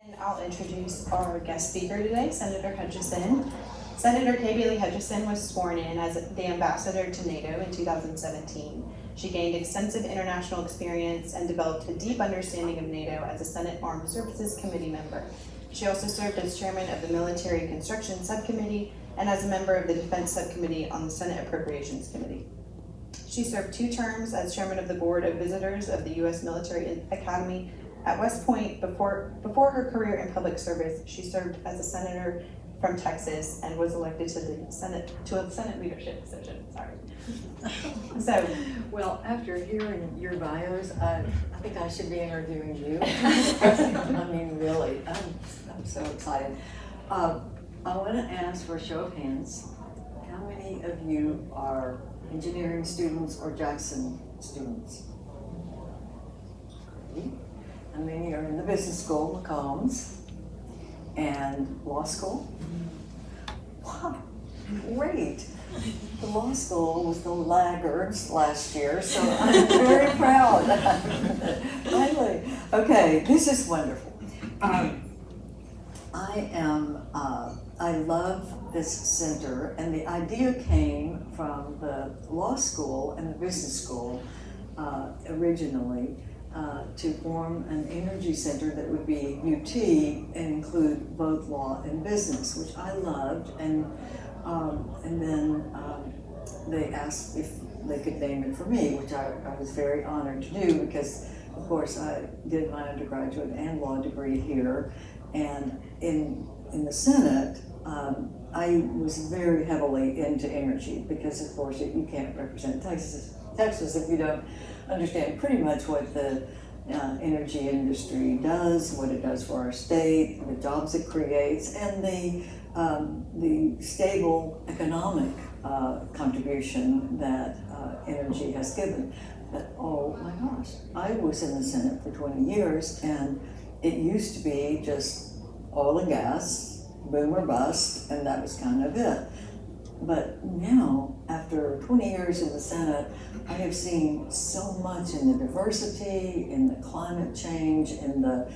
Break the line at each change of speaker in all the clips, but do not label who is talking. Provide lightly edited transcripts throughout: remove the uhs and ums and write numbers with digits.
And I'll introduce our guest speaker today, Senator Hutchison. Senator Kay Bailey Hutchison was sworn in as the ambassador to NATO in 2017. She gained extensive international experience and developed a deep understanding of NATO as a Senate Armed Services Committee member. She also served as chairman of the Military Construction Subcommittee and as a member of the Defense Subcommittee on the Senate Appropriations Committee. She served 2 terms as chairman of the Board of Visitors of the U.S. Military Academy at West Point. Before her career in public service, she served as a senator from Texas and was elected to the Senate leadership position.
Well, after hearing your bios, I think I should be interviewing you. I mean, really, I'm so excited. I want to ask for a show of hands. How many of you are engineering students or Jackson students? How many are in the business school, McCombs, and law school? Wow, great. The law school was the laggards last year, so I'm very proud. Finally. Okay, this is wonderful. I love this center, and the idea came from the law school and the business school originally to form an energy center that would be UT and include both law and business, which I loved, and then they asked if they could name it for me, which I was very honored to do because, of course, I did my undergraduate and law degree here, and in the Senate, I was very heavily into energy because, of course, you can't represent Texas if you don't understand pretty much what the energy industry does, what it does for our state, the jobs it creates, and the stable economic contribution that energy has given. But oh my gosh, I was in the Senate for 20 years, and it used to be just oil and gas, boom or bust, and that was kind of it. But now, after 20 years in the Senate, I have seen so much in the diversity, in the climate change, in the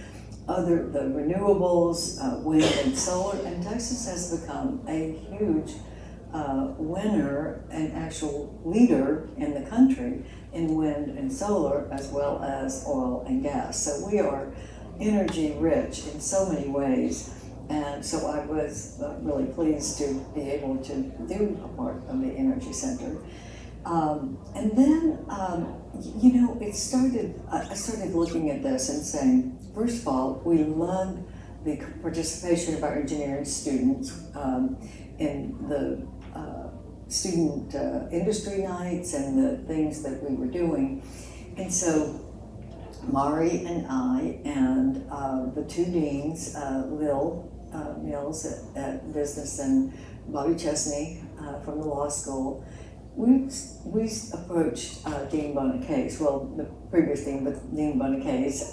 renewables, wind and solar, and Texas has become a huge winner and actual leader in the country in wind and solar, as well as oil and gas. So we are energy rich in so many ways. And so I was really pleased to be able to do a part of the Energy Center. And then, I started looking at this and saying, first of all, we loved the participation of our engineering students in the student industry nights and the things that we were doing. And so Mari and I and the 2 deans, Lil Mills at business and Bobby Chesney from the law school, we approached Dean Bonacase, well, the previous dean, but Dean Bonacase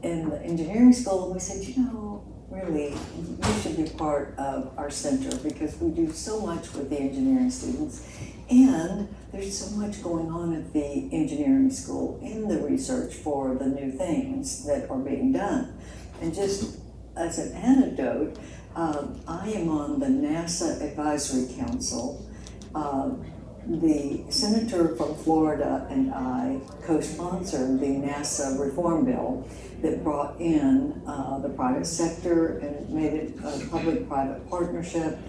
in the engineering school, and we said, really, you should be part of our center because we do so much with the engineering students, and there's so much going on at the engineering school in the research for the new things that are being done. And just as an anecdote, I am on the NASA Advisory Council. The senator from Florida and I co-sponsored the NASA reform bill that brought in the private sector and made it a public-private partnership.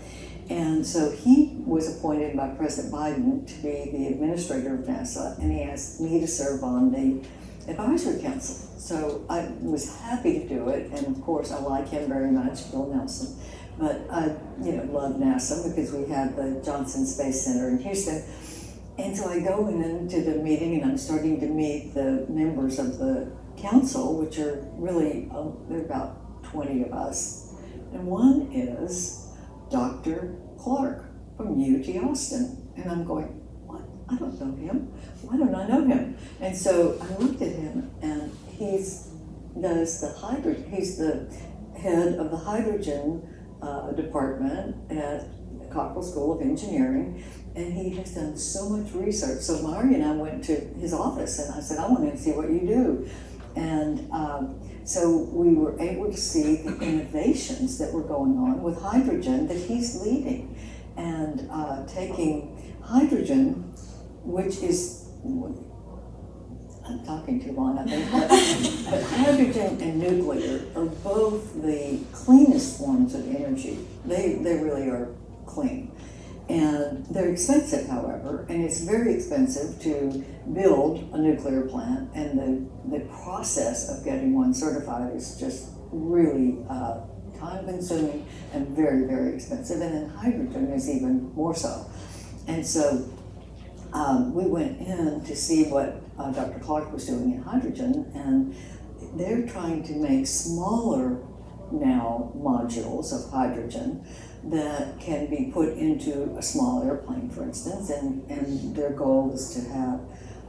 And so he was appointed by President Biden to be the administrator of NASA, and he asked me to serve on the advisory council. So I was happy to do it, and of course I like him very much, Bill Nelson. But I, love NASA because we have the Johnson Space Center in Houston. And so I go into the meeting and I'm starting to meet the members of the council, which are really, there are about 20 of us. And one is Dr. Clark from UT Austin. And I'm going, what? I don't know him. Why don't I know him? And so I looked at him, and he's the head of the hydrogen department at Cockrell School of Engineering, and he has done so much research. So Mari and I went to his office, and I said, I want to see what you do. And so we were able to see the innovations that were going on with hydrogen that he's leading, and taking hydrogen, which is, I'm talking too long, I think, but hydrogen and nuclear are both the cleanest forms of energy. They really are clean. And they're expensive, however, and it's very expensive to build a nuclear plant, and the process of getting one certified is just really time-consuming and very, very expensive, and then hydrogen is even more so. And so we went in to see what Dr. Clark was doing in hydrogen, and they're trying to make smaller now modules of hydrogen that can be put into a small airplane, for instance, and their goal is to have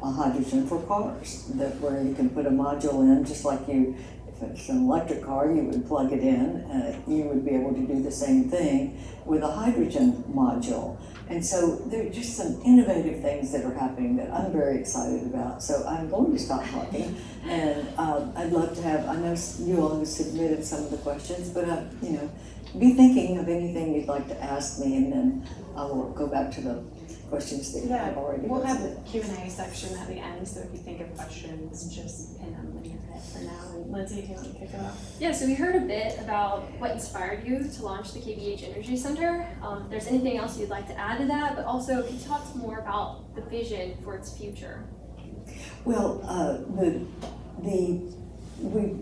a hydrogen for cars, that where you can put a module in, just like you, if it's an electric car, you would plug it in, you would be able to do the same thing with a hydrogen module. And so there are just some innovative things that are happening that I'm very excited about. So I'm going to stop talking, and I'd love to have, I know you all have submitted some of the questions, but be thinking of anything you'd like to ask me, and then I will go back to the questions that I've already
We'll have
listed.
the Q&A section at the end, so if you think of questions, just pin them in your head for now. And Lynsie, if you want to kick it off.
Yeah, so we heard a bit about what inspired you to launch the KBH Energy Center. If there's anything else you'd like to add to that, but also can you talk more about the vision for its future?
Well, we've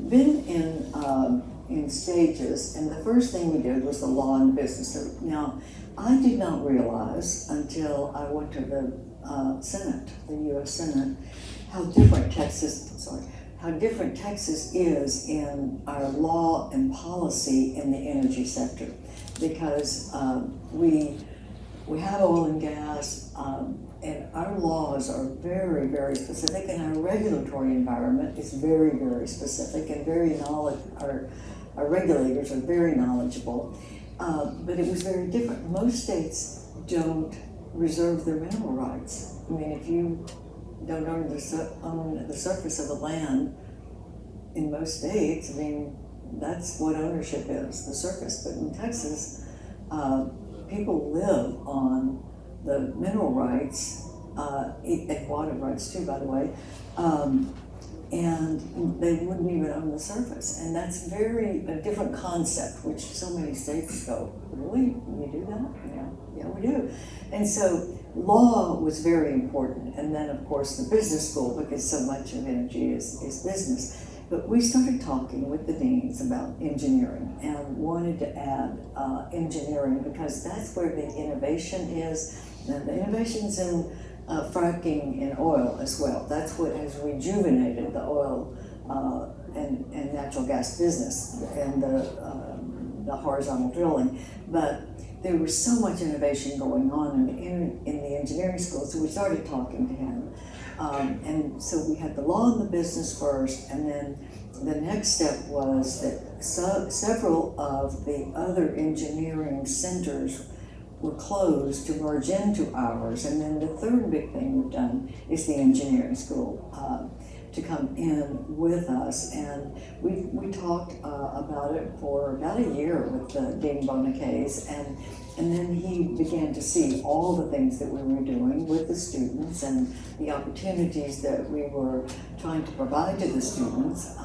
been in stages, and the first thing we did was the law and business. So now, I did not realize until I went to the Senate, the U.S. Senate, how different Texas is in our law and policy in the energy sector, because we have oil and gas, and our laws are very, very specific, and our regulatory environment is very, very specific and very our regulators are very knowledgeable. But it was very different. Most states don't reserve their mineral rights. I mean, if you don't own the surface of the land in most states, I mean, that's what ownership is, the surface. But in Texas, people live on the mineral rights, and water rights too, by the way, and they wouldn't even own the surface. And that's a different concept, which so many states go, really? You do that? Yeah, we do. And so law was very important. And then, of course, the business school, because so much of energy is business. But we started talking with the deans about engineering and wanted to add engineering, because that's where the innovation is. And the innovation's in fracking in oil as well. That's what has rejuvenated the oil and natural gas business and the horizontal drilling. But there was so much innovation going on in the engineering school, so we started talking to him. And so we had the law and the business first, and then the next step was that several of the other engineering centers were closed to merge into ours. And then the third big thing we've done is the engineering school to come in with us. And we talked about it for about a year with Dean Bonacaze, and then he began to see all the things that we were doing with the students and the opportunities that we were trying to provide to the students.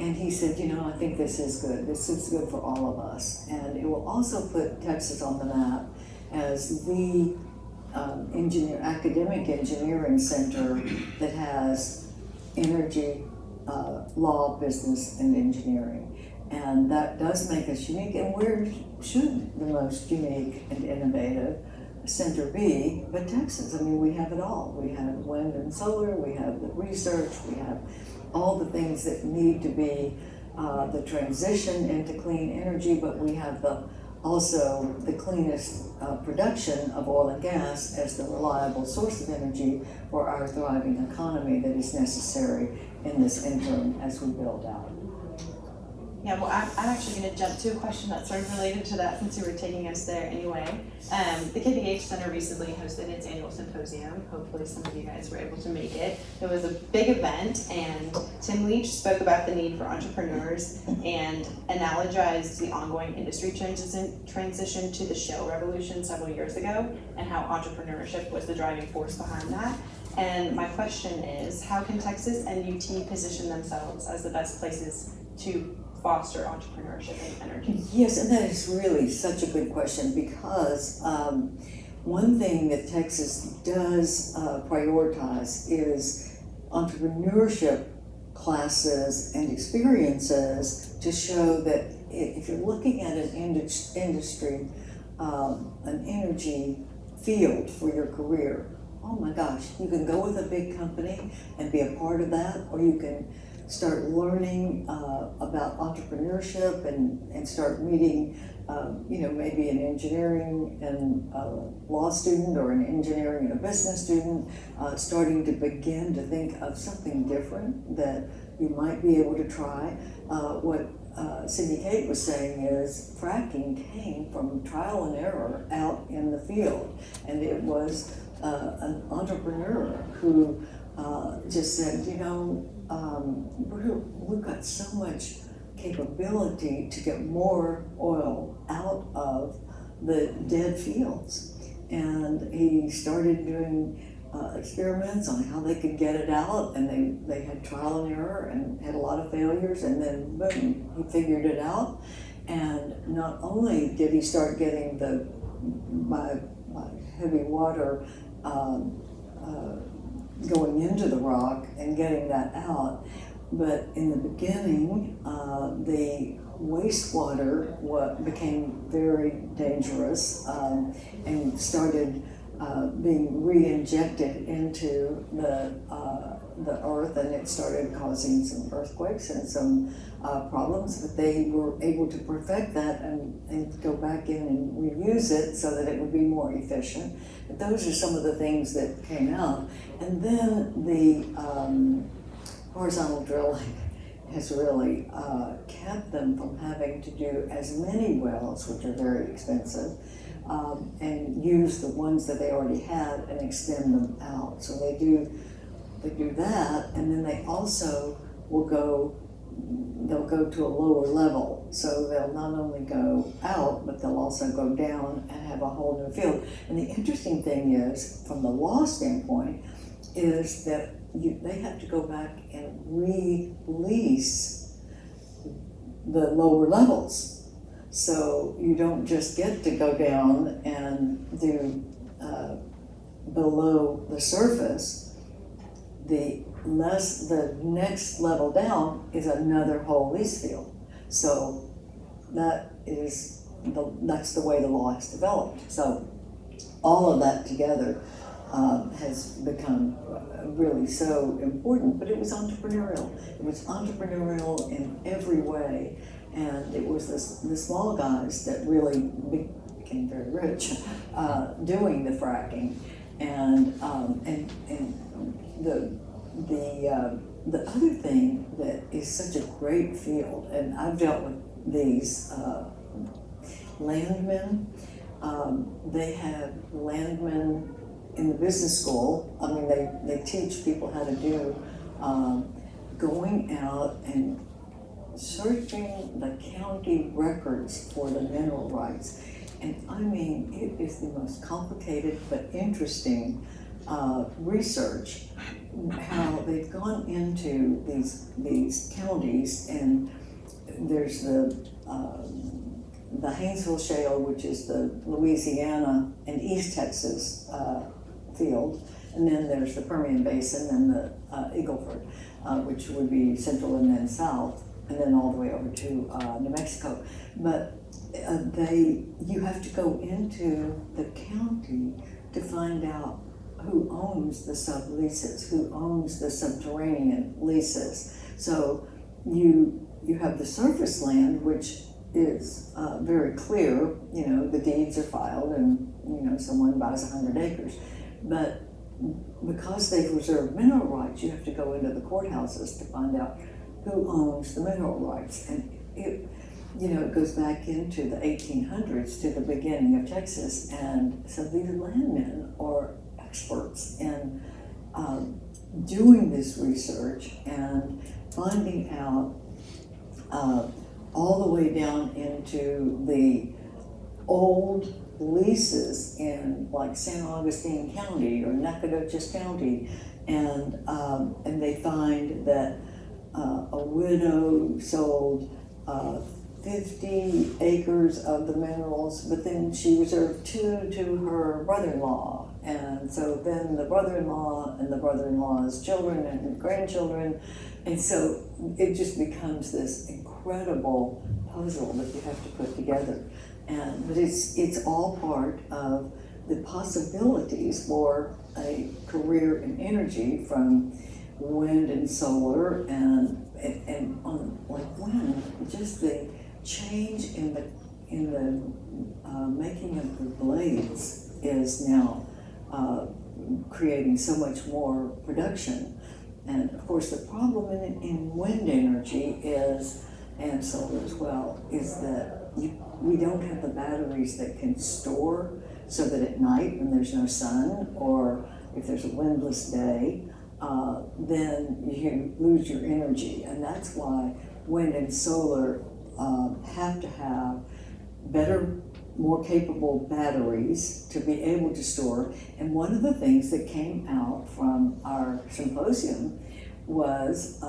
And he said, I think this is good. This is good for all of us. And it will also put Texas on the map as the academic engineering center that has energy, law, business, and engineering. And that does make us unique. And where should the most unique and innovative center be but Texas? I mean, we have it all. We have wind and solar, we have the research, we have all the things that need to be the transition into clean energy, but we have also the cleanest production of oil and gas as the reliable source of energy for our thriving economy that is necessary in this interim as we build out.
Yeah, well, I'm actually going to jump to a question that's sort of related to that since you were taking us there anyway. The KBH Center recently hosted its annual symposium. Hopefully some of you guys were able to make it. It was a big event, and Tim Leach spoke about the need for entrepreneurs and analogized the ongoing industry transition to the shale revolution several years ago, and how entrepreneurship was the driving force behind that. And my question is, how can Texas and UT position themselves as the best places to foster entrepreneurship in energy?
Yes, and that is really such a good question, because one thing that Texas does prioritize is entrepreneurship classes and experiences to show that if you're looking at an industry, an energy field for your career, oh my gosh, you can go with a big company and be a part of that, or you can start learning about entrepreneurship and start meeting, maybe an engineering and law student, or an engineering and a business student, starting to begin to think of something different that you might be able to try. What Syndey Kate was saying is fracking came from trial and error out in the field, and it was an entrepreneur who just said, we've got so much capability to get more oil out of the dead fields. And he started doing experiments on how they could get it out, and they had trial and error and had a lot of failures, and then boom, he figured it out. And not only did he start getting by heavy water going into the rock and getting that out, but in the beginning, the wastewater became very dangerous and started being re-injected into the earth, and it started causing some earthquakes and some problems, but they were able to perfect that and go back in and reuse it so that it would be more efficient. But those are some of the things that came out. And then the horizontal drilling has really kept them from having to do as many wells, which are very expensive, and use the ones that they already had and extend them out. So they do that, and then they also they'll go to a lower level. So they'll not only go out, but they'll also go down and have a whole new field. And the interesting thing is, from the law standpoint, is that they have to go back and release the lower levels. So you don't just get to go down and do below the surface. The next level down is another whole lease field. So that's the way the law has developed. So all of that together has become really so important, but it was entrepreneurial. It was entrepreneurial in every way, and it was the small guys that really became very rich doing the fracking, and the other thing that is such a great field, and I've dealt with these landmen. They have landmen in the business school. I mean, they teach people how to do going out and searching the county records for the mineral rights. And I mean, it is the most complicated but interesting research, how they've gone into these counties, and there's the Haynesville Shale, which is the Louisiana and East Texas field, and then there's the Permian Basin and the Eagle Ford, which would be central and then south, and then all the way over to New Mexico. But you have to go into the county to find out who owns the subleases, who owns the subterranean leases. So you have the surface land, which is very clear. The deeds are filed, and someone buys 100 acres. But because they've reserved mineral rights, you have to go into the courthouses to find out who owns the mineral rights. And it goes back into the 1800s to the beginning of Texas, and so these landmen are experts in doing this research and finding out all the way down into the old leases in like San Augustine County or Nacogdoches County, and they find that a widow sold 50 acres of the minerals, but then she reserved 2 to her brother-in-law, and so then the brother-in-law and the brother-in-law's children and grandchildren, and so it just becomes this incredible puzzle that you have to put together. But it's all part of the possibilities for a career in energy, from wind and solar, and on like wind, just the change in the making of the blades is now creating so much more production. And of course, the problem in wind energy is, and solar as well, is that we don't have the batteries that can store, so that at night when there's no sun, or if there's a windless day, then you lose your energy. And that's why wind and solar have to have better, more capable batteries to be able to store. And one of the things that came out from our symposium was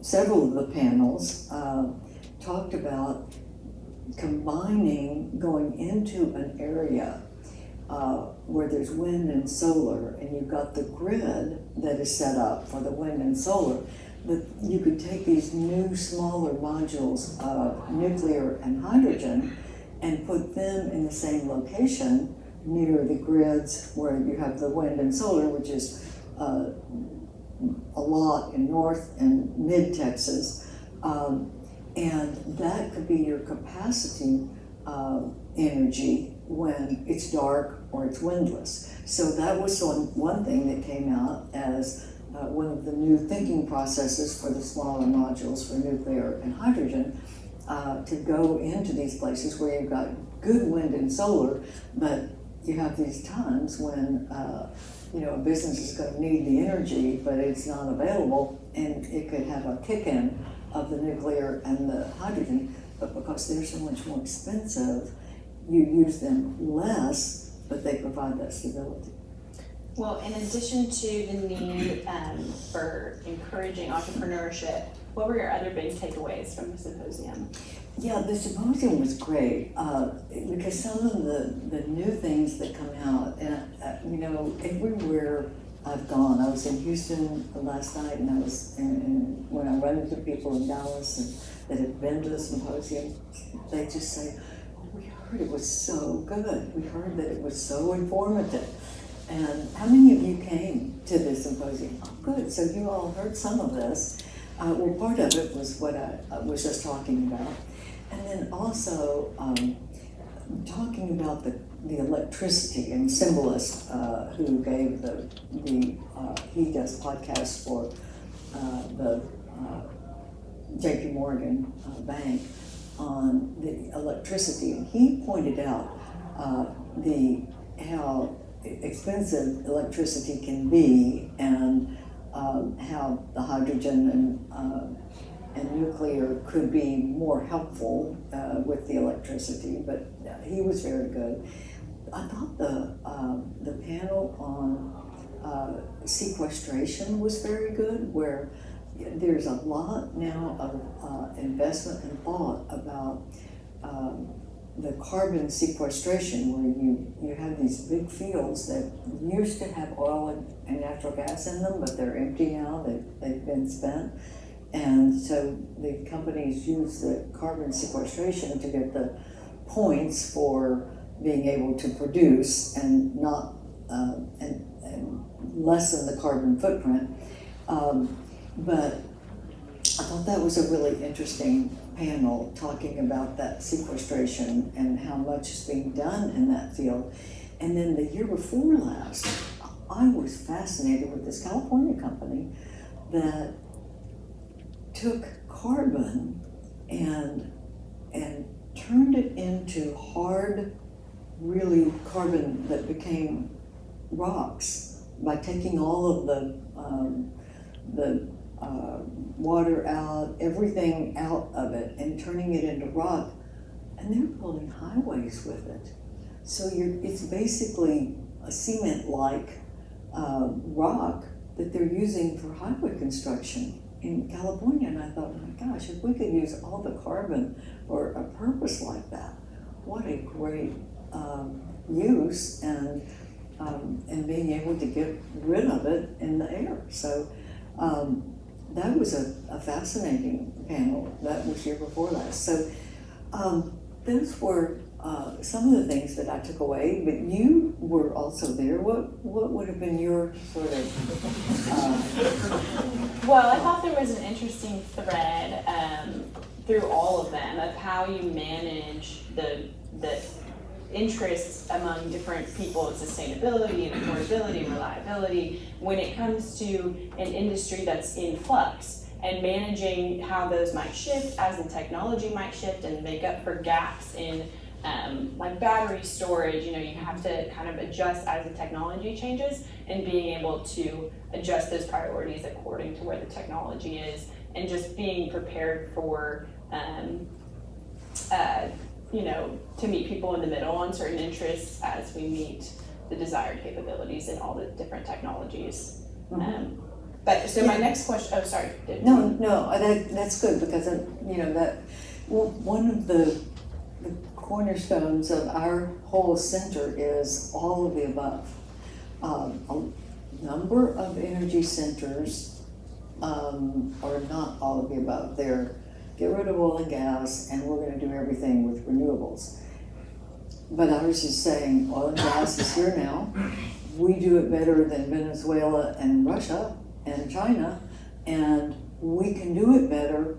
several of the panels talked about combining, going into an area where there's wind and solar, and you've got the grid that is set up for the wind and solar, but you could take these new smaller modules of nuclear and hydrogen and put them in the same location near the grids where you have the wind and solar, which is a lot in North and Mid Texas, and that could be your capacity energy when it's dark or it's windless. So that was one thing that came out as one of the new thinking processes for the smaller modules for nuclear and hydrogen, to go into these places where you've got good wind and solar, but you have these times when a business is going to need the energy, but it's not available, and it could have a kick-in of the nuclear and the hydrogen, but because they're so much more expensive, you use them less, but they provide that stability.
Well, in addition to the need for encouraging entrepreneurship, what were your other big takeaways from the symposium?
Yeah, the symposium was great because some of the new things that come out, and everywhere I've gone, I was in Houston last night, and I was when I run into people in Dallas and that have been to the symposium, they just say, "Oh, we heard it was so good. We heard that it was so informative." And how many of you came to this symposium? Oh, good. So you all heard some of this. Well, part of it was what I was just talking about. And then also talking about the electricity, and Symbolist, who gave he does podcasts for the JP Morgan Bank on the electricity. And he pointed out how expensive electricity can be, and how the hydrogen and nuclear could be more helpful with the electricity. But he was very good. I thought the panel on sequestration was very good, where there's a lot now of investment and thought about the carbon sequestration, where you have these big fields that used to have oil and natural gas in them, but they're empty now, they've been spent. And so the companies use the carbon sequestration to get the points for being able to produce and not and lessen the carbon footprint. But I thought that was a really interesting panel, talking about that sequestration and how much is being done in that field. And then the year before last, I was fascinated with this California company that took carbon and turned it into hard, really carbon that became rocks by taking all of the water out, everything out of it, and turning it into rock. And they're building highways with it. So it's basically a cement-like rock that they're using for highway construction in California. And I thought, oh my gosh, if we could use all the carbon for a purpose like that, what a great use, and being able to get rid of it in the air. So that was a fascinating panel. That was year before last. So those were some of the things that I took away, but you were also there. What would have been your sort of?
Well, I thought there was an interesting thread through all of them of how you manage the interests among different people in sustainability and affordability and reliability when it comes to an industry that's in flux, and managing how those might shift as the technology might shift and make up for gaps in like battery storage. You know, you have to kind of adjust as the technology changes, and being able to adjust those priorities according to where the technology is, and just being prepared for you know, to meet people in the middle on certain interests as we meet the desired capabilities in all the different technologies.
Mm-hmm.
But so my next question, oh, sorry.
No, that's good, because you know that one of the cornerstones of our whole center is all of the above. A number of energy centers are not all of the above. They're get rid of oil and gas, and we're going to do everything with renewables. But ours is saying oil and gas is here now. We do it better than Venezuela and Russia and China, and we can do it better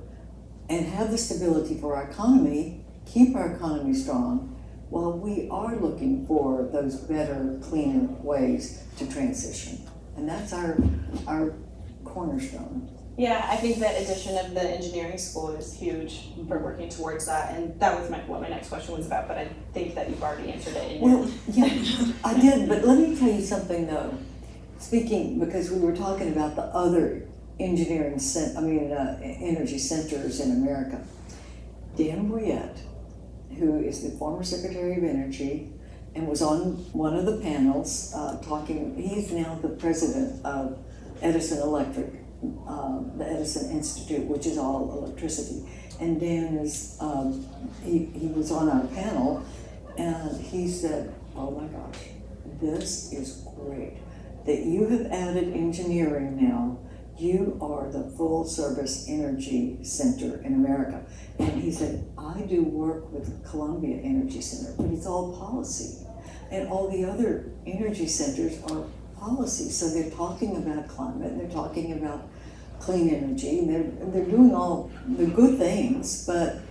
and have the stability for our economy, keep our economy strong, while we are looking for those better, cleaner ways to transition. And that's our cornerstone.
Yeah, I think that addition of the engineering school is huge for working towards that, and that was what my next question was about, but I think that you've already answered it in your...
Well, yeah, I did, but let me tell you something though. Speaking, because we were talking about the other engineering, energy centers in America. Dan Brouillette, who is the former Secretary of Energy and was on one of the panels talking, he's now the president of Edison Electric, the Edison Institute, which is all electricity. And Dan is, he was on our panel, and he said, oh my gosh, this is great that you have added engineering now. You are the full service energy center in America. And he said, I do work with Columbia Energy Center, but it's all policy. And all the other energy centers are policy. So they're talking about climate, and they're talking about clean energy, and they're doing all the good things, but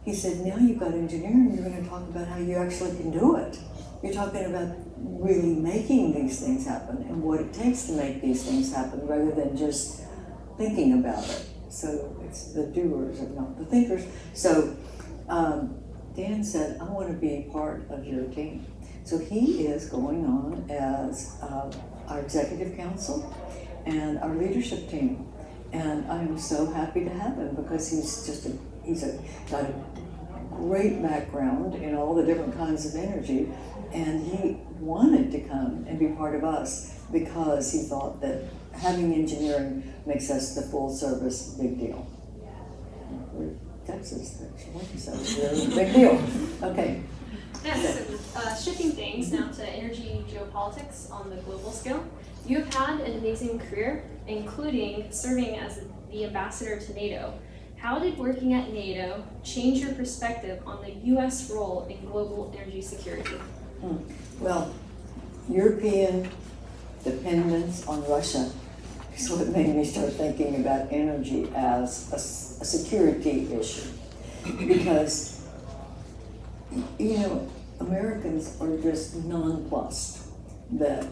he said, now you've got engineering, you're going to talk about how you actually can do it. You're talking about really making these things happen and what it takes to make these things happen, rather than just thinking about it. So it's the doers and not the thinkers. So Dan said, I want to be part of your team. So he is going on as our executive council and our leadership team. And I am so happy to have him, because he's got a great background in all the different kinds of energy, and he wanted to come and be part of us because he thought that having engineering makes us the full service big deal. We're Texas, actually, so we're a big deal. Okay.
Yeah, so shifting things now to energy geopolitics on the global scale. You have had an amazing career, including serving as the ambassador to NATO. How did working at NATO change your perspective on the U.S. role in global energy security?
Well, European dependence on Russia is what made me start thinking about energy as a security issue. Because, you know, Americans are just nonplussed that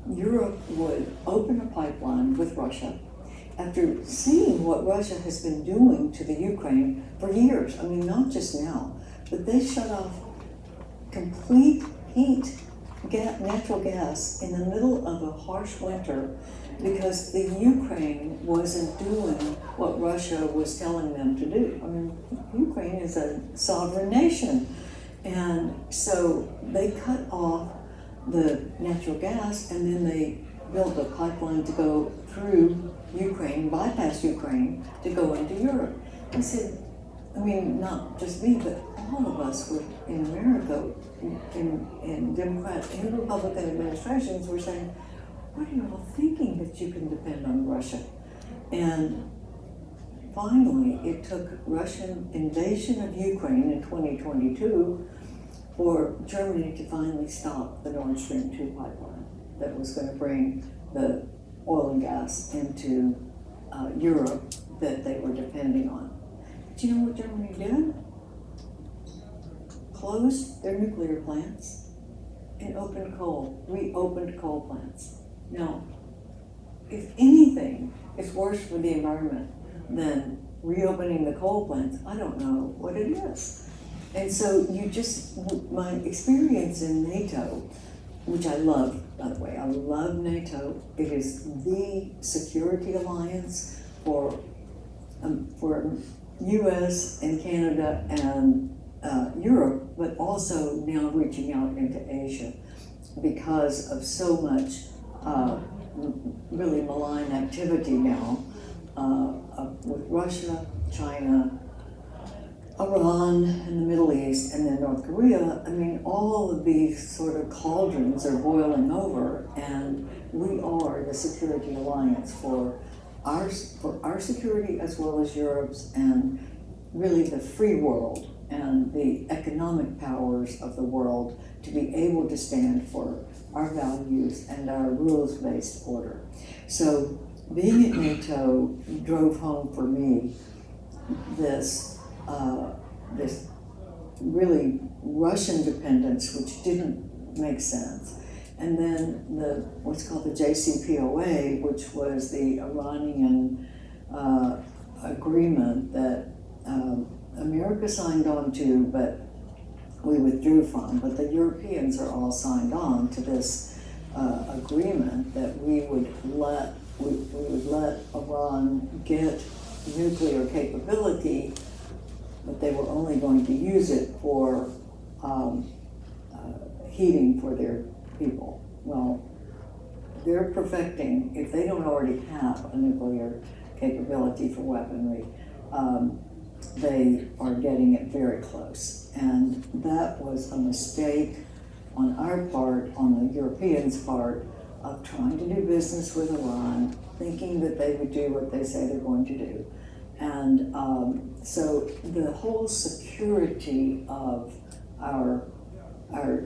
Europe would open a pipeline with Russia after seeing what Russia has been doing to the Ukraine for years, I mean, not just now, but they shut off complete heat, natural gas in the middle of a harsh winter because the Ukraine wasn't doing what Russia was telling them to do. I mean, Ukraine is a sovereign nation. And so they cut off the natural gas, and then they built a pipeline to go through Ukraine, bypass Ukraine, to go into Europe. I said, I mean, not just me, but all of us were in America, in Democrat and Republican administrations were saying, what are you all thinking that you can depend on Russia? And finally, it took Russian invasion of Ukraine in 2022 for Germany to finally stop the Nord Stream 2 pipeline that was going to bring the oil and gas into Europe that they were depending on. Do you know what Germany did? Closed their nuclear plants and reopened coal plants. Now, if anything is worse for the environment than reopening the coal plants, I don't know what it is. And so my experience in NATO, which I love, by the way, I love NATO. It is the security alliance for US and Canada and Europe, but also now reaching out into Asia because of so much really malign activity now with Russia, China, Iran, and the Middle East, and then North Korea. I mean, all of these sort of cauldrons are boiling over, and we are the security alliance for our security as well as Europe's, and really the free world and the economic powers of the world to be able to stand for our values and our rules-based order. So being at NATO drove home for me this really Russian dependence, which didn't make sense. And then what's called the JCPOA, which was the Iranian agreement that America signed on to, but we withdrew from. But the Europeans are all signed on to this agreement that we would let Iran get nuclear capability, but they were only going to use it for heating for their people. Well, they're perfecting, if they don't already have a nuclear capability for weaponry, they are getting it very close. And that was a mistake on our part, on the Europeans' part, of trying to do business with Iran, thinking that they would do what they say they're going to do. And so the whole security of our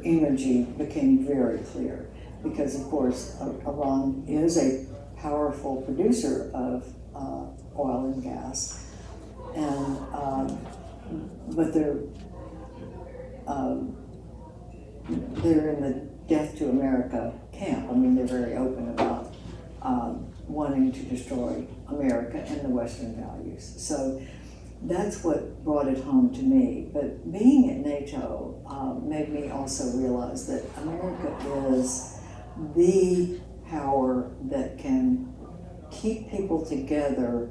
energy became very clear, because of course Iran is a powerful producer of oil and gas, and but they're in the death to America camp. I mean, they're very open about wanting to destroy America and the Western values. So that's what brought it home to me. But being at NATO made me also realize that America is the power that can keep people together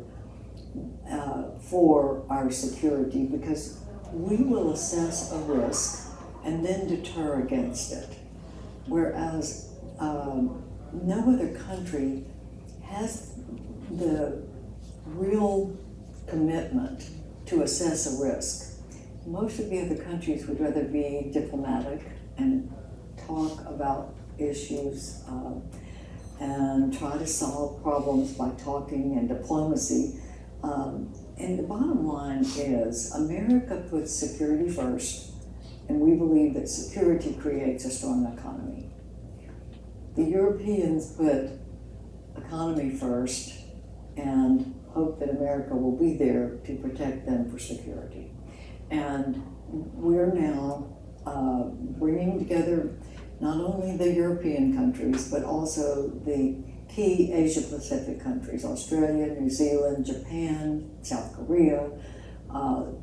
for our security, because we will assess a risk and then deter against it. Whereas no other country has the real commitment to assess a risk. Most of the other countries would rather be diplomatic and talk about issues and try to solve problems by talking and diplomacy. And the bottom line is America puts security first, and we believe that security creates a strong economy. The Europeans put economy first and hope that America will be there to protect them for security. And we're now bringing together not only the European countries, but also the key Asia Pacific countries, Australia, New Zealand, Japan, South Korea,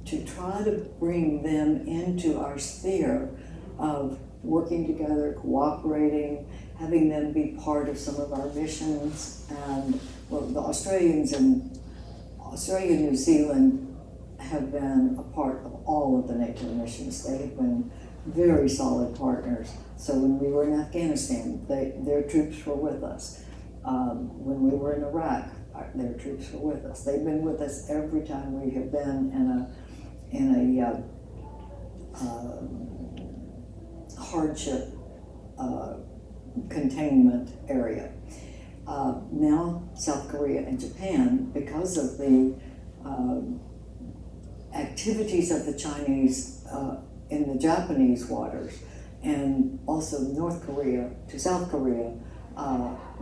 to try to bring them into our sphere of working together, cooperating, having them be part of some of our missions. And well, the Australia and New Zealand have been a part of all of the NATO missions. They have been very solid partners. So when we were in Afghanistan, their troops were with us. When we were in Iraq, their troops were with us. They've been with us every time we have been in a hardship containment area. Now South Korea and Japan, because of the activities of the Chinese in the Japanese waters, and also North Korea to South Korea,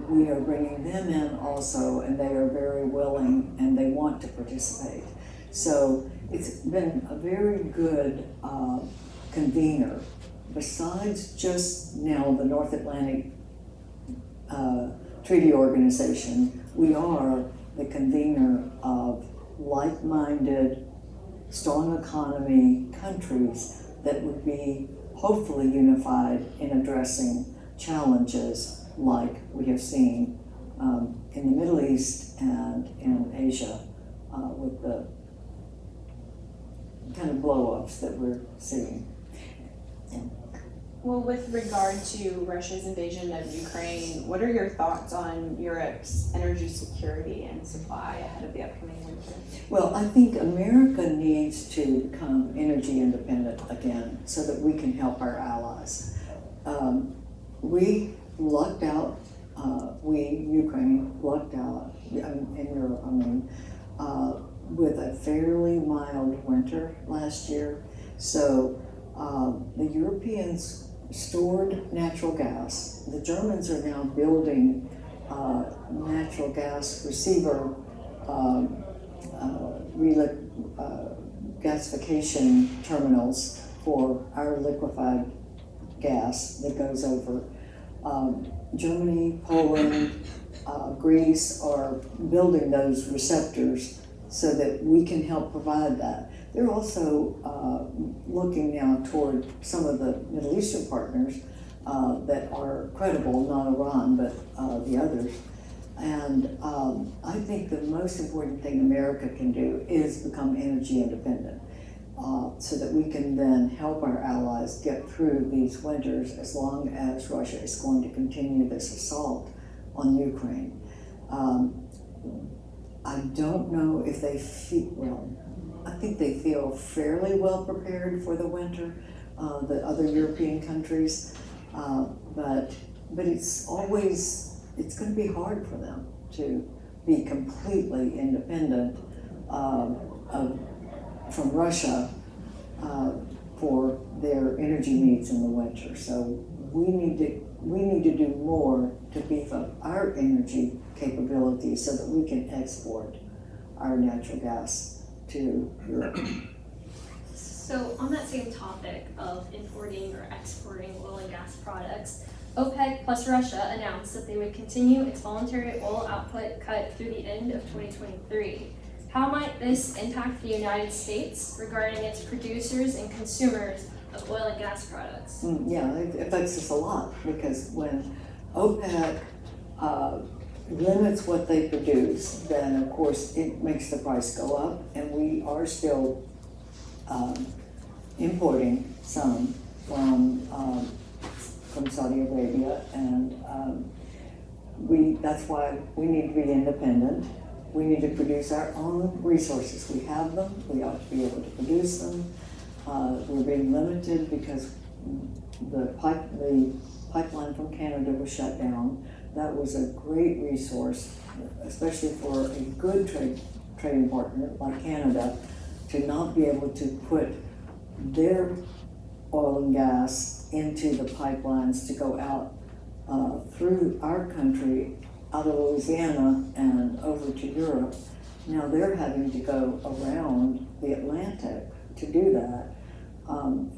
we are bringing them in also, and they are very willing and they want to participate. So it's been a very good convener. Besides just now the North Atlantic Treaty Organization, we are the convener of like-minded, strong economy countries that would be hopefully unified in addressing challenges like we have seen in the Middle East and in Asia with the kind of blow-ups that we're seeing.
Well, with regard to Russia's invasion of Ukraine, what are your thoughts on Europe's energy security and supply ahead of the upcoming winter?
Well, I think America needs to become energy independent again so that we can help our allies. We lucked out, Ukraine, lucked out, in Europe, with a fairly mild winter last year. So the Europeans stored natural gas. The Germans are now building natural gas receiver gasification terminals for our liquefied gas that goes over. Germany, Poland, Greece are building those receptors so that we can help provide that. They're also looking now toward some of the Middle Eastern partners that are credible, not Iran, but the others. And I think the most important thing America can do is become energy independent so that we can then help our allies get through these winters as long as Russia is going to continue this assault on Ukraine. I don't know if they feel, well, I think they feel fairly well prepared for the winter, the other European countries, but it's going to be hard for them to be completely independent from Russia for their energy needs in the winter. So we need to do more to beef up our energy capabilities so that we can export our natural gas to Europe.
So on that same topic of importing or exporting oil and gas products, OPEC plus Russia announced that they would continue its voluntary oil output cut through the end of 2023. How might this impact the United States regarding its producers and consumers of oil and gas products?
Yeah, it affects us a lot because when OPEC limits what they produce, then of course it makes the price go up, and we are still importing some from Saudi Arabia, and that's why we need to be independent. We need to produce our own resources. We have them. We ought to be able to produce them. We're being limited because the pipeline from Canada was shut down. That was a great resource, especially for a good trading partner like Canada, to not be able to put their oil and gas into the pipelines to go out through our country, out of Louisiana and over to Europe. Now they're having to go around the Atlantic to do that.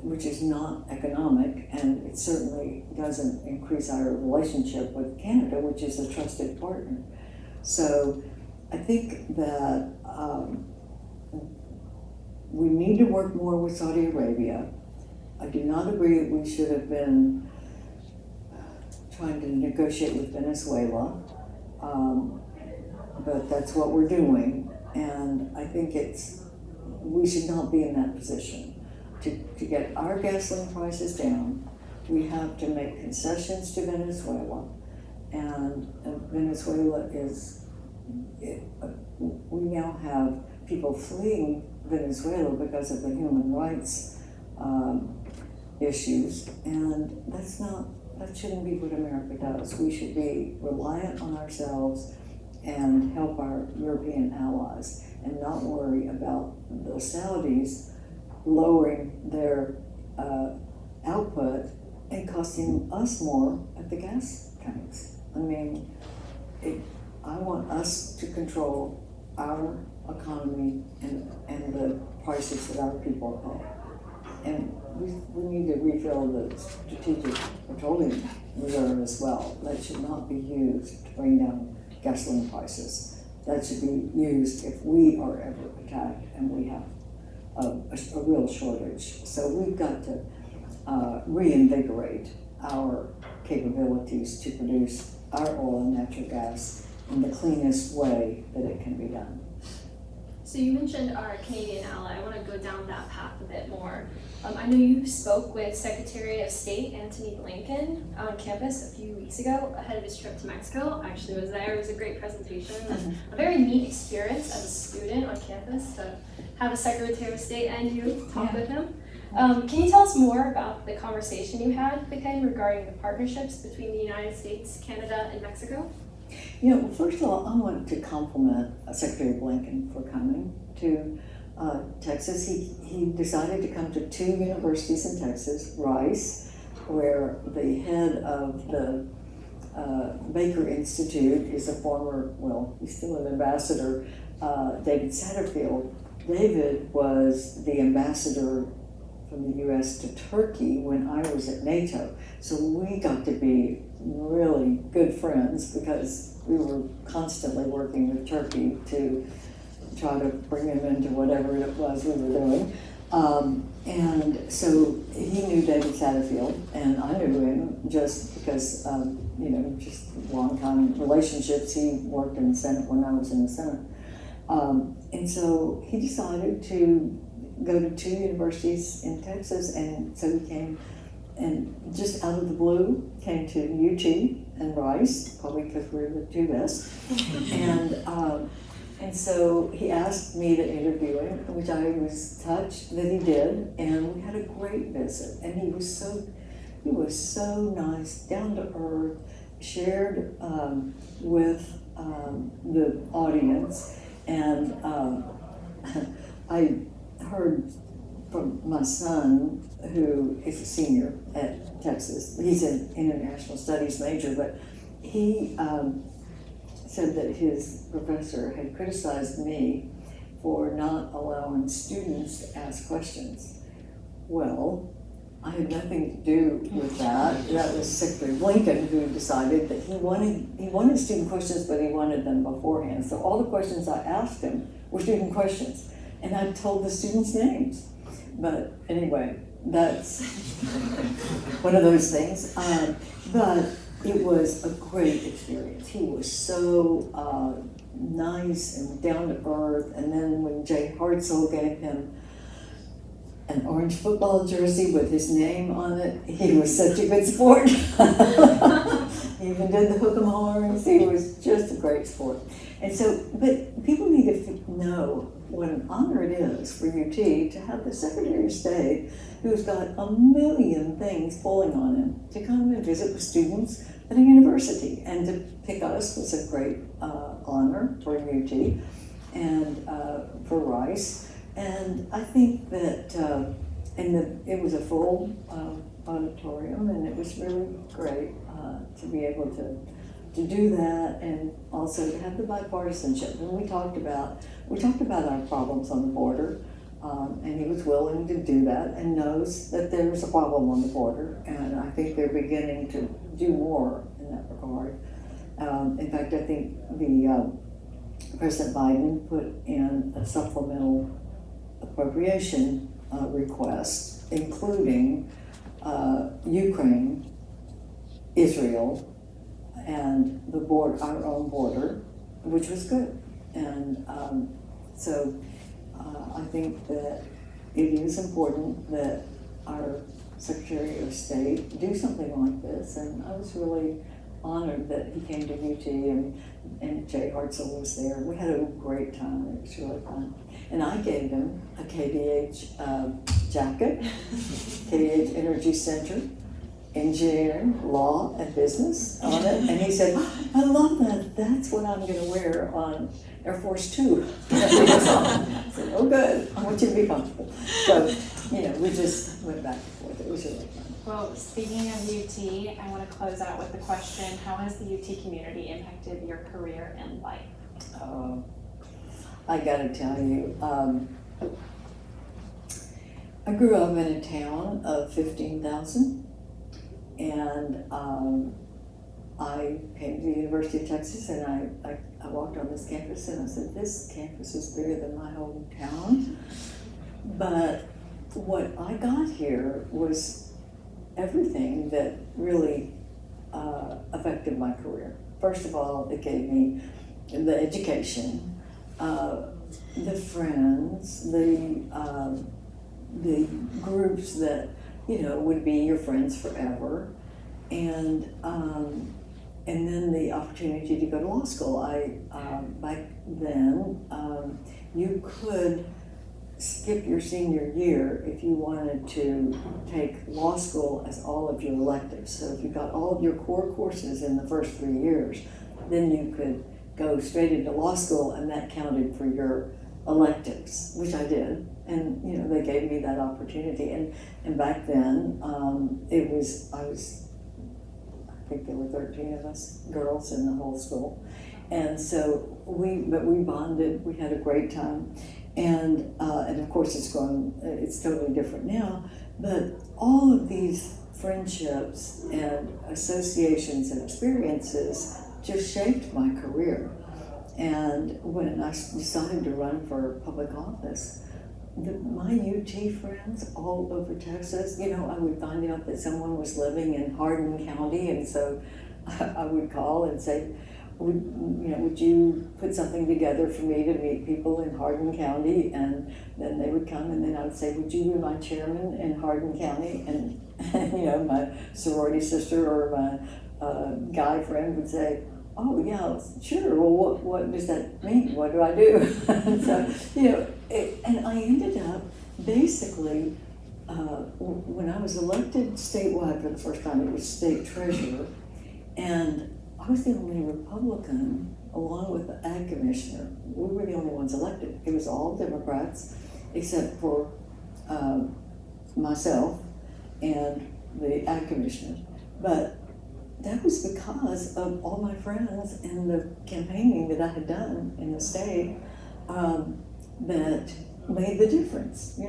which is not economic, and it certainly doesn't increase our relationship with Canada, which is a trusted partner. So I think that we need to work more with Saudi Arabia. I do not agree that we should have been trying to negotiate with Venezuela, but that's what we're doing, and I think we should not be in that position. To get our gasoline prices down, we have to make concessions to Venezuela, and Venezuela we now have people fleeing Venezuela because of the human rights issues, and that shouldn't be what America does. We should be reliant on ourselves and help our European allies and not worry about the Saudis lowering their output and costing us more at the gas tanks. I mean, I want us to control our economy and the prices that our people pay. And we need to refill the strategic petroleum reserve as well. That should not be used to bring down gasoline prices. That should be used if we are ever attacked and we have a real shortage. So we've got to reinvigorate our capabilities to produce our oil and natural gas in the cleanest way that it can be done.
So you mentioned our Canadian ally. I want to go down that path a bit more. I know you spoke with Secretary of State Antony Blinken on campus a few weeks ago ahead of his trip to Mexico. I actually was there. It was a great presentation and a very neat experience as a student on campus to have a Secretary of State and you talk with him. Can you tell us more about the conversation you had with him regarding the partnerships between the United States, Canada, and Mexico?
You know, first of all, I want to compliment Secretary Blinken for coming to Texas. He decided to come to 2 universities in Texas, Rice, where the head of the Baker Institute is a former, well, he's still an ambassador, David Satterfield. David was the ambassador from the U.S. to Turkey when I was at NATO. So we got to be really good friends because we were constantly working with Turkey to try to bring him into whatever it was we were doing. And so he knew David Satterfield, and I knew him just because, just long-time relationships. He worked in the Senate when I was in the Senate. And so he decided to go to 2 universities in Texas, and so he came and just out of the blue came to UT and Rice, probably because we're the 2 best. And so he asked me to interview him, which I was touched that he did, and we had a great visit. And he was so nice, down to earth, shared with the audience, and I heard from my son, who is a senior at Texas. He's an international studies major, but he said that his professor had criticized me for not allowing students to ask questions. Well, I had nothing to do with that. That was Secretary Blinken who decided that he wanted student questions, but he wanted them beforehand. So all the questions I asked him were student questions, and I told the students' names. But anyway, that's one of those things. But it was a great experience. He was so nice and down to earth. And then when Jay Hartzell gave him an orange football jersey with his name on it, he was such a good sport. He even did the hook 'em horns. He was just a great sport. And so, but people need to know what an honor it is for UT to have the Secretary of State, who's got a million things pulling on him, to come and visit with students at a university. And to pick us was a great honor for UT and for Rice. And I think that, it was a full auditorium, and it was really great to be able to do that, and also to have the bipartisanship. And we talked about our problems on the border. And he was willing to do that and knows that there's a problem on the border. And I think they're beginning to do more in that regard. In fact, I think the President Biden put in a supplemental appropriation request, including Ukraine, Israel, and the our own border, which was good. And so I think that it is important that our Secretary of State do something like this. And I was really honored that he came to UT and Jay Hartzell was there. We had a great time. It was really fun. And I gave him a KDH jacket, KDH Energy Center, Engineering, Law, and Business on it. And he said, I love that. That's what I'm going to wear on Air Force Two. I said, oh, good. I want you to be comfortable. So, we just went back and forth. It was really fun.
Well, speaking of UT, I want to close out with the question, how has the UT community impacted your career and life?
I gotta tell you, I grew up in a town of 15,000, and I came to the University of Texas, and I walked on this campus, and I said, this campus is bigger than my hometown. But what I got here was everything that really affected my career. First of all, it gave me the education, the friends, the groups that would be your friends forever, and then the opportunity to go to law school. Back then you could skip your senior year if you wanted to take law school as all of your electives. So if you got all of your core courses in the first 3 years, then you could go straight into law school, and that counted for your electives, which I did. And they gave me that opportunity. And back then, I think there were 13 of us girls in the whole school. And so we bonded, we had a great time. And of course it's totally different now, but all of these friendships and associations and experiences just shaped my career. And when I decided to run for public office, my UT friends all over Texas, I would find out that someone was living in Hardin County, and so I would call and say, would you put something together for me to meet people in Hardin County? And then they would come, and then I would say, would you be my chairman in Hardin County? And my sorority sister or my guy friend would say, oh yeah, sure. Well, what does that mean? What do I do? And so, and I ended up basically, when I was elected statewide for the first time, it was state treasurer, and I was the only Republican, along with the ag commissioner. We were the only ones elected. It was all Democrats, except for myself and the ag commissioner. But that was because of all my friends and the campaigning that I had done in the state that made the difference,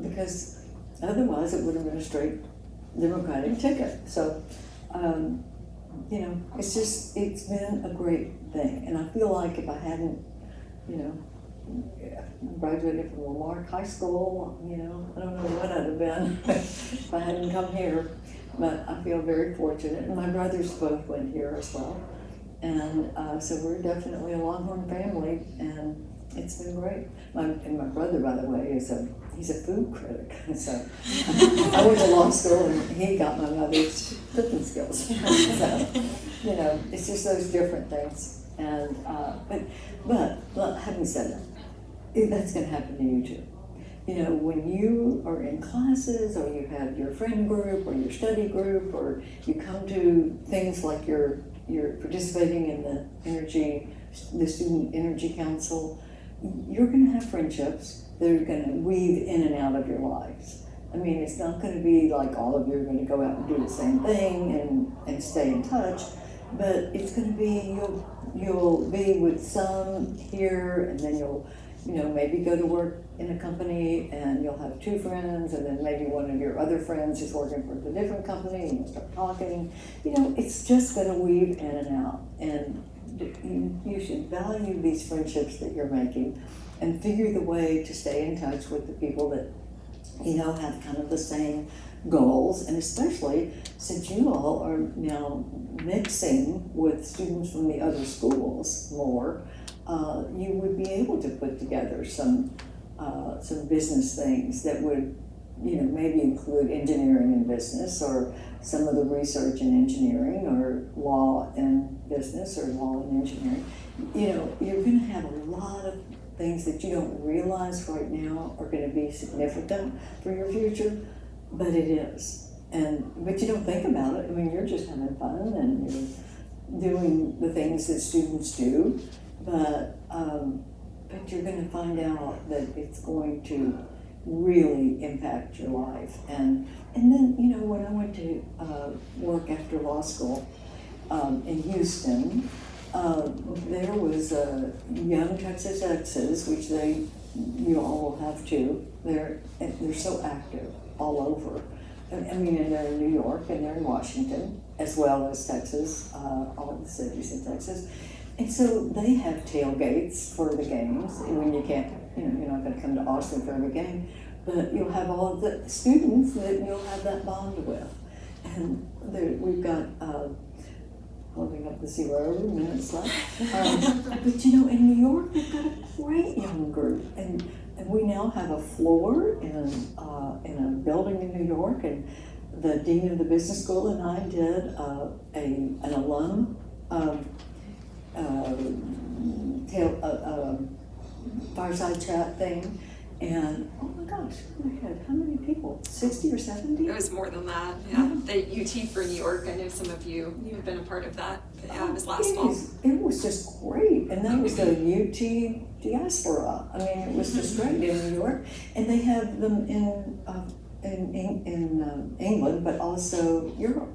because otherwise it would have been a straight Democratic ticket. So, it's been a great thing. And I feel like if I hadn't, graduated from Lamarck High School, I don't know what I'd have been if I hadn't come here. But I feel very fortunate. And my brothers both went here as well. And so we're definitely a Longhorn family, and it's been great. My brother, by the way, he's a food critic. So I went to law school, and he got my mother's cooking skills. So, it's just those different things. And but having said that, that's going to happen to you too. When you are in classes, or you have your friend group or your study group, or you come to things like you're participating in the Student Energy Council, you're going to have friendships that are going to weave in and out of your lives. I mean, it's not going to be like all of you are going to go out and do the same thing and stay in touch, but it's going to be, you'll be with some here, and then you'll maybe go to work in a company and you'll have two friends, and then maybe one of your other friends is working for a different company and you'll start talking. It's just going to weave in and out. And you should value these friendships that you're making and figure the way to stay in touch with the people that, have kind of the same goals. And especially since you all are now mixing with students from the other schools more, you would be able to put together some business things that would, maybe include engineering and business, or some of the research in engineering, or law and business, or law and engineering. You're going to have a lot of things that you don't realize right now are going to be significant for your future, but it is. But you don't think about it. I mean, you're just having fun and you're doing the things that students do, but you're going to find out that it's going to really impact your life. And then, when I went to work after law school in Houston, there was Young Texas Exes, which you all will have too. They're so active all over. And they're in New York and they're in Washington, as well as Texas, all the cities in Texas. And so they have tailgates for the games. When you can't, you're not going to come to Austin for every game, but you'll have all of the students that you'll have that bond with. And we've got, holding up the 0 minutes left. But in New York, we've got a great young group. And we now have a floor in a building in New York. And the dean of the business school and I did an alum fireside chat thing, and oh my gosh, we had how many people? 60 or 70?
It was more than that, yeah. The UT for New York, I know some of you have been a part of that, but yeah, it was last fall.
It was just great, and that was the UT diaspora. It was just great in New York, and they have them in England, but also Europe.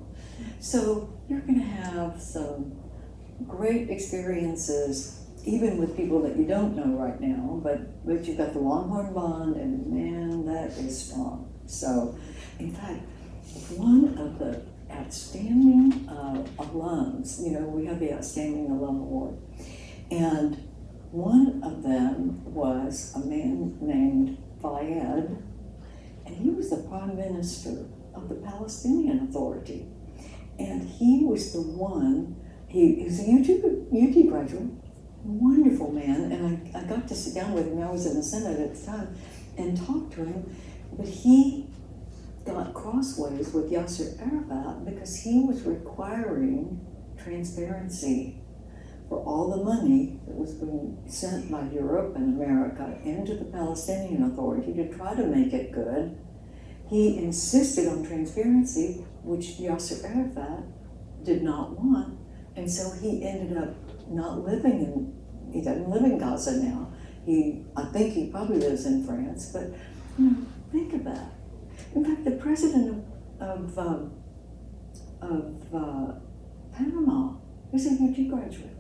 So you're going to have some great experiences, even with people that you don't know right now, but you've got the Longhorn Bond, and man, that is strong. So, in fact, one of the outstanding alums, we have the Outstanding Alum Award, and one of them was a man named Fayed, and he was the Prime Minister of the Palestinian Authority, and he was the one. He was a UT graduate, wonderful man, and I got to sit down with him. I was in the Senate at the time and talk to him, but he got crossways with Yasser Arafat because he was requiring transparency for all the money that was being sent by Europe and America into the Palestinian Authority to try to make it good. He insisted on transparency, which Yasser Arafat did not want. And so he ended up not living he doesn't live in Gaza now. I think he probably lives in France, but think of that. In fact, the president of Panama is a UT graduate.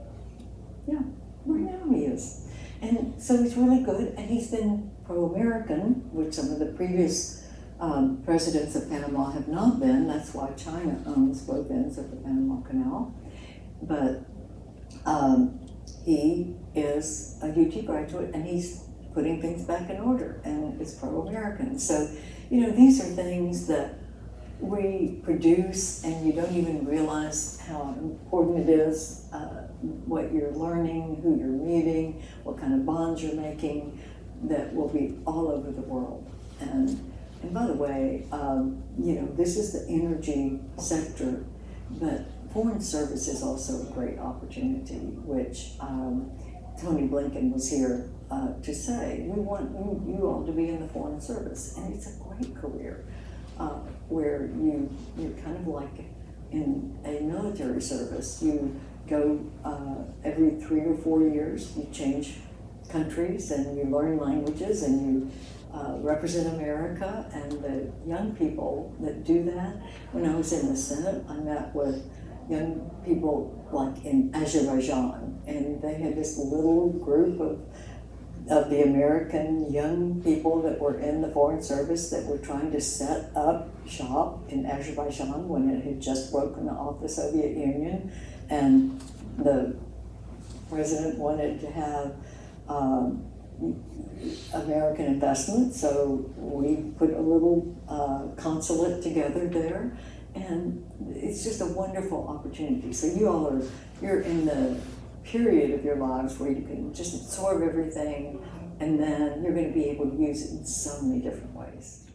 Yeah, right now he is. And so he's really good, and he's been pro-American, which some of the previous presidents of Panama have not been. That's why China owns both ends of the Panama Canal. But he is a UT graduate, and he's putting things back in order, and is pro-American. So, these are things that we produce, and you don't even realize how important it is, what you're learning, who you're meeting, what kind of bonds you're making, that will be all over the world. And by the way, this is the energy sector, but foreign service is also a great opportunity, which Tony Blinken was here to say. We want you all to be in the foreign service, and it's a great career where you're kind of like in a military service. You go every 3 or 4 years, you change countries, and you learn languages, and you represent America. And the young people that do that, when I was in the Senate, I met with young people like in Azerbaijan, and they had this little group of of the American young people that were in the Foreign Service that were trying to set up shop in Azerbaijan when it had just broken off the Soviet Union, and the president wanted to have American investment, so we put a little consulate together there, and it's just a wonderful opportunity. So you're in the period of your lives where you can just absorb everything, and then you're going to be able to use it in so many different ways.